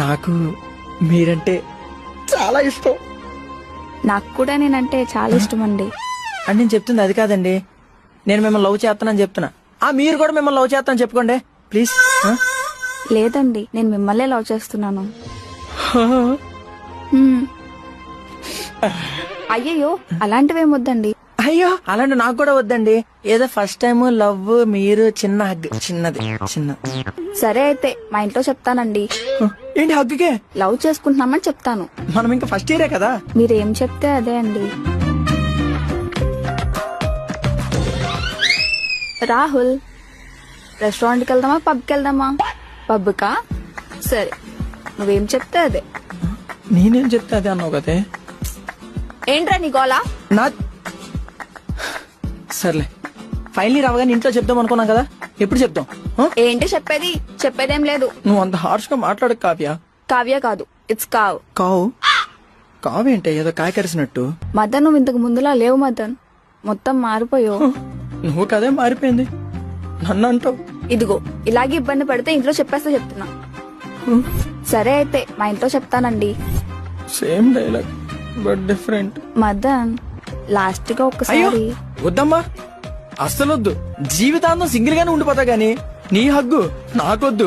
నాకు మీరంటే చాలా ఇష్టం. నాకు కూడా నేనంటే చాలా ఇష్టం అండి. అని నేను చెప్తుంది అది కాదండి. నేను మిమ్మల్ని లవ్ చేస్తానని చెప్తున్నా. మీరు కూడా మిమ్మల్ని లవ్ చేస్తానని చెప్పుకోండి ప్లీజ్. లేదండి, నేను మిమ్మల్నే లవ్ చేస్తున్నాను. అయ్యయ్యో, అలాంటివేం వద్దండి. అయ్యో అలాంటి నాకు కూడా వద్దండి. ఏదో ఫస్ట్ టైం లవ్, మీరు చిన్న హగ్, చిన్నది చిన్న. సరే అయితే మా ఇంట్లో చెప్తానండి. ఏంటి హగ్గుకే? లవ్ చేసుకుంటున్నామని చెప్తాను. మనం ఇంకా ఫస్ట్ ఇయరే కదా. మీరేం చెప్తే అదే అండి. రాహుల్, రెస్టారెంట్కి వెళ్దామా పబ్కి వెళ్దామా? పబ్కా? సరే, నువ్వేం చెప్తే అదే. నేనేం చెప్తే అదే అన్నావు కదే. ఏంట్రా నీ గోలా? నా సర్లే, ఫైనలీ రావగానే ఇంట్లో చెప్దాం అనుకున్నాం కదా, ఎప్పుడు చెప్తాం? ఏంటి చెప్పేది? చెప్పేదేం లేదు. నువ్వు అంత హార్ష్ గా మాట్లాడకు కావ్య. కావ్య కాదు, ఇట్స్ కావ్. కావు కావేంటే ఏదో కాయ కరిసినట్టు. మదన్, నువ్వు ఇంతకు ముందులా లేవు మదన్, మొత్తం మారిపోయావు. నువ్వు కదే మారిపోయింది, నన్ను అంటావు. ఇదిగో ఇలాగే ఇబ్బంది పడితే ఇంట్లో చెప్పేస్తే చెప్తున్నా. సరే అయితే మా ఇంట్లో చెప్తానండి. Same dialogue but different. Madan, last గా అయ్యో ఒక్కసారి. వద్దమ్మా, అస్సలొద్దు. జీవితాంతం సింగిల్ గానే ఉండిపోతా గానీ నీ హగ్గు నాకొద్దు.